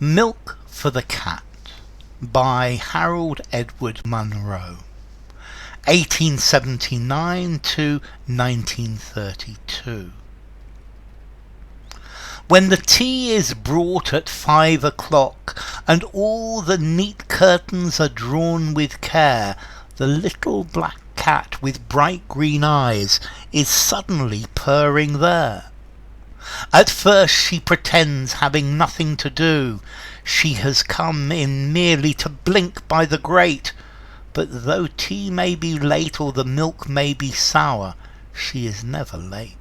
Milk for the Cat by Harold Edward Monro, 1879 to 1932. When the tea is brought at 5 o'clock, and all the neat curtains are drawn with care, the little black cat with bright green eyes is suddenly purring there. At first she pretends having nothing to do. She has come in merely to blink by the grate, but though tea may be late or the milk may be sour, she is never late.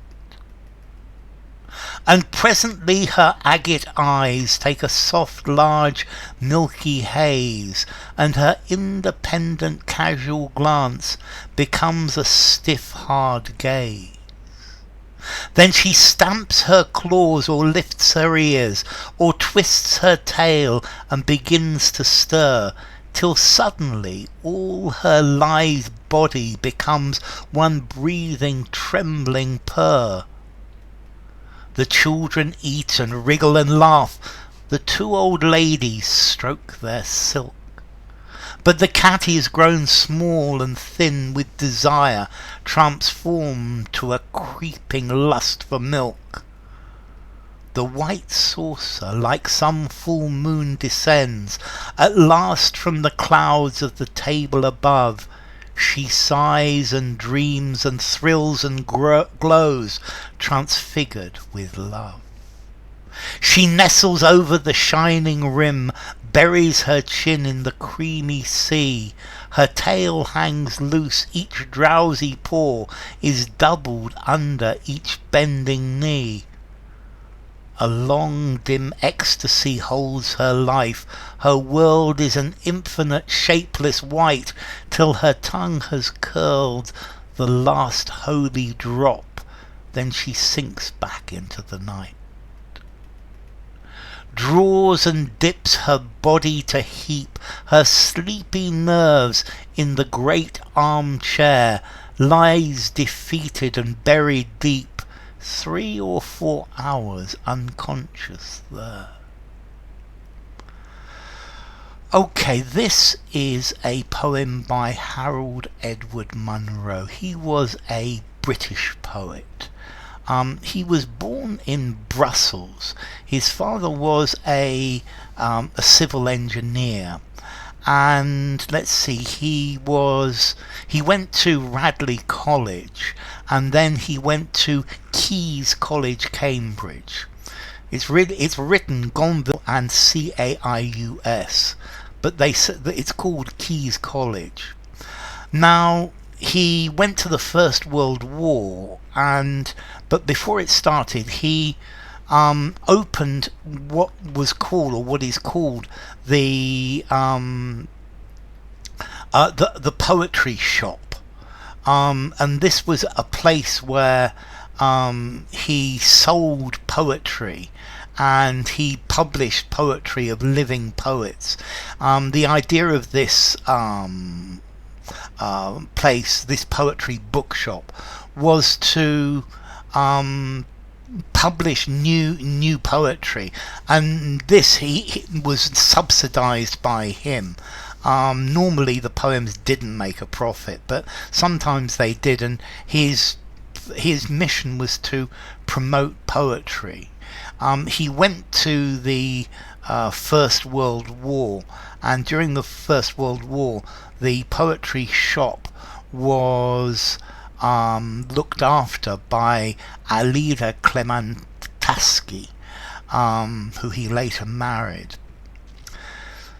And presently her agate eyes take a soft, large, milky haze, and her independent, casual glance becomes a stiff, hard gaze. Then she stamps her claws or lifts her ears or twists her tail and begins to stir, till suddenly all her lithe body becomes one breathing, trembling purr. The children eat and wriggle and laugh. The two old ladies stroke their silk. But the cat is grown small and thin with desire, transformed to a creeping lust for milk. The white saucer, like some full moon, descends at last from the clouds of the table above. She sighs and dreams and thrills and glows, transfigured with love. She nestles over the shining rim, buries her chin in the creamy sea. Her tail hangs loose, each drowsy paw is doubled under each bending knee. A long dim ecstasy holds her life. Her world is an infinite shapeless white, till her tongue has curled the last holy drop. Then she sinks back into the night, draws and dips her body to heap her sleepy nerves in the great armchair, lies defeated and buried deep, 3 or 4 hours unconscious there. Okay, this is a poem by Harold Edward Monro. He was a British poet. He was born in Brussels. His father was a civil engineer, and let's see, he went to Radley College, and then he went to Caius College, Cambridge. It's written Gonville and Caius, but it's called Caius College. Now, he went to the First World War, but before it started, he opened what is called the poetry shop, and this was a place where he sold poetry, and he published poetry of living poets. The idea of this place, this poetry bookshop, was to publish new poetry, and this he was subsidized by him. Normally the poems didn't make a profit, but sometimes they did, and his mission was to promote poetry. He went to the First World War, and during the First World War the poetry shop was looked after by Alida Clementaschi, who he later married.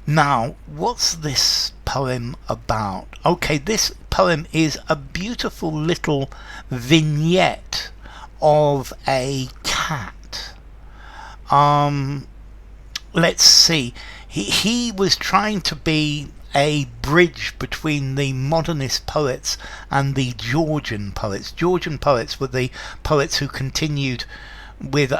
Now, what's this poem about? Okay, this poem is a beautiful little vignette of a cat. Let's see. He was trying to be a bridge between the modernist poets and the Georgian poets. Georgian poets were the poets who continued with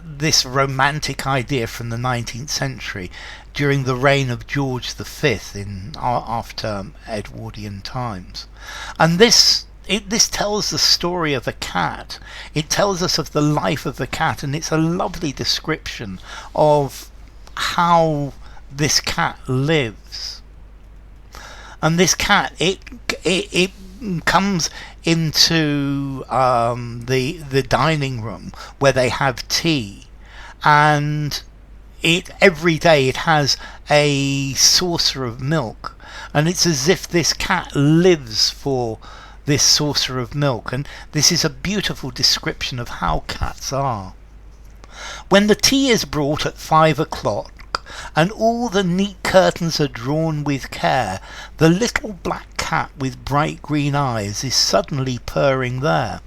this romantic idea from the 19th century during the reign of George V after Edwardian times. And this tells the story of a cat. It tells us of the life of the cat, and it's a lovely description of how this cat lives. And this cat, it comes into the dining room where they have tea, and every day it has a saucer of milk, and it's as if this cat lives for this saucer of milk. And this is a beautiful description of how cats are. When the tea is brought at 5 o'clock, and all the neat curtains are drawn with care, the little black cat with bright green eyes is suddenly purring there.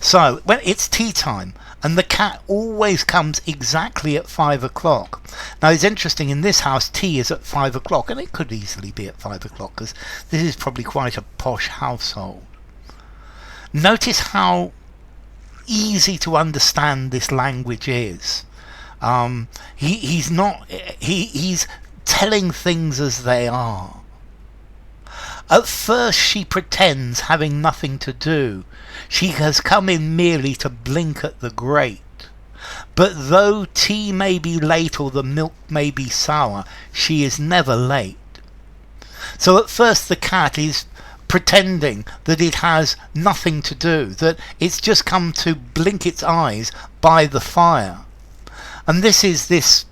So, when it's tea time, and the cat always comes exactly at 5 o'clock. Now, it's interesting, in this house, tea is at 5 o'clock, and it could easily be at 5 o'clock, because this is probably quite a posh household. Notice how easy to understand this language is. He's telling things as they are. At first she pretends having nothing to do. She has come in merely to blink at the grate. But though tea may be late or the milk may be sour, she is never late. So at first the cat is pretending that it has nothing to do, that it's just come to blink its eyes by the fire. And this is this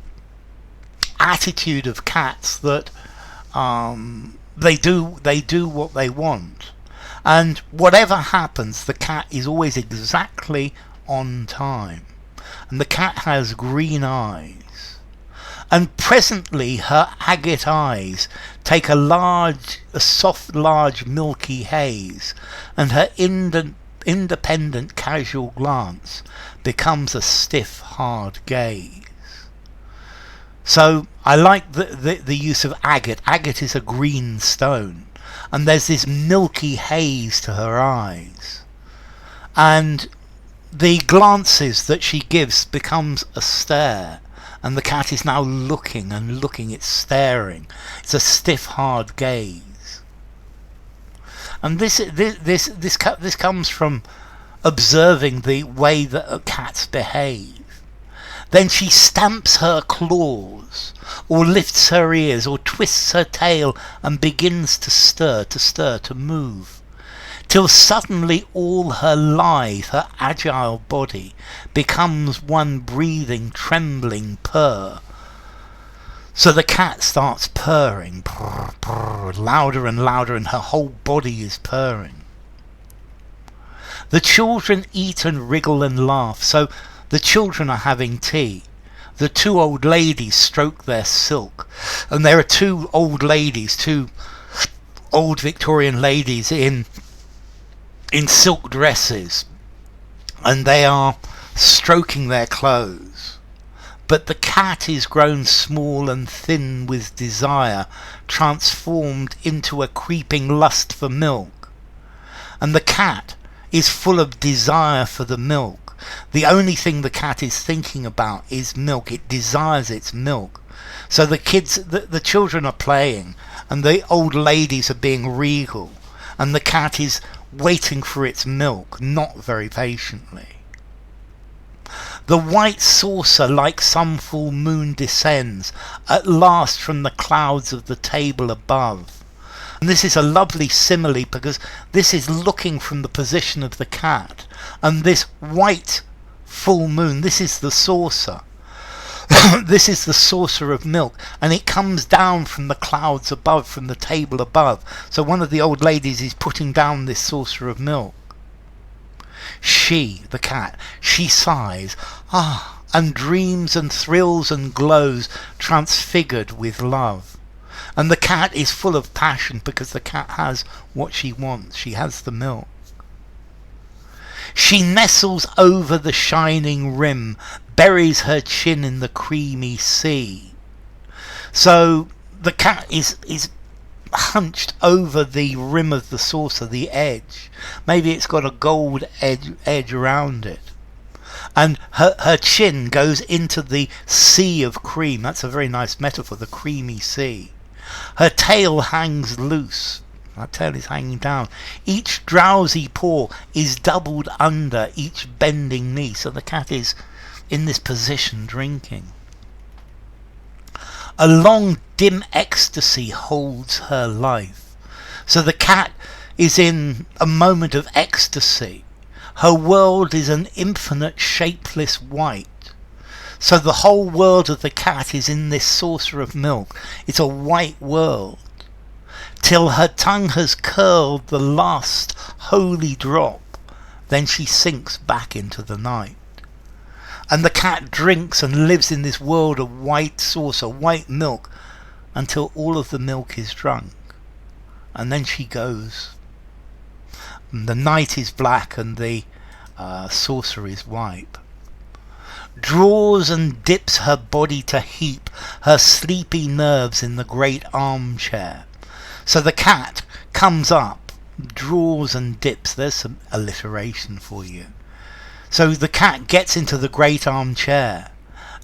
attitude of cats that they do what they want, and whatever happens, the cat is always exactly on time. And the cat has green eyes, and presently her agate eyes take a soft, large, milky haze, and her independent, casual glance becomes a stiff, hard gaze. So I like the use of agate. Agate is a green stone, and there's this milky haze to her eyes, and the glances that she gives becomes a stare, and the cat is now looking and looking. It's staring. It's a stiff, hard gaze. And this comes from observing the way that cats behave. Then she stamps her claws, or lifts her ears, or twists her tail, and begins to stir, to move, till suddenly all her lithe, her agile body becomes one breathing, trembling purr. So the cat starts purring, purr, purr, louder and louder, and her whole body is purring. The children eat and wriggle and laugh, so the children are having tea. The two old ladies stroke their silk, and there are two old Victorian ladies in silk dresses, and they are stroking their clothes. But the cat is grown small and thin with desire, transformed into a creeping lust for milk. And the cat is full of desire for the milk. The only thing the cat is thinking about is milk. It desires its milk. So the children are playing, and the old ladies are being wriggle, and the cat is waiting for its milk, not very patiently. The white saucer, like some full moon, descends at last from the clouds of the table above. And this is a lovely simile, because this is looking from the position of the cat, and this white full moon, this is the saucer. This is the saucer of milk, and it comes down from the clouds above, from the table above. So one of the old ladies is putting down this saucer of milk. She, the cat, she sighs, and dreams and thrills and glows, transfigured with love. And the cat is full of passion, because the cat has what she wants. She has the milk. She nestles over the shining rim, buries her chin in the creamy sea. So the cat is hunched over the rim of the saucer, the edge. Maybe it's got a gold edge around it. And her chin goes into the sea of cream. That's a very nice metaphor, the creamy sea. Her tail hangs loose. Her tail is hanging down. Each drowsy paw is doubled under each bending knee. So the cat is in this position drinking. A long dim ecstasy holds her life. So the cat is in a moment of ecstasy. Her world is an infinite shapeless white. So the whole world of the cat is in this saucer of milk. It's a white world. Till her tongue has curled the last holy drop. Then she sinks back into the night. And the cat drinks and lives in this world of white saucer, white milk, until all of the milk is drunk. And then she goes. And the night is black and the saucer is white. Draws and dips her body to heap her sleepy nerves in the great armchair. So the cat comes up, draws and dips. There's some alliteration for you. So the cat gets into the great armchair,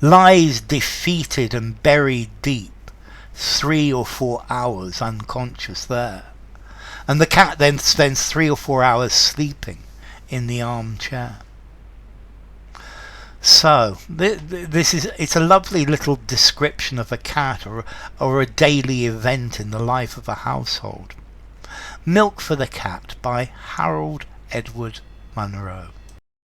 lies defeated and buried deep, 3 or 4 hours unconscious there. And the cat then spends 3 or 4 hours sleeping in the armchair. So it's a lovely little description of a cat or a daily event in the life of a household. Milk for the Cat by Harold Edward Monro.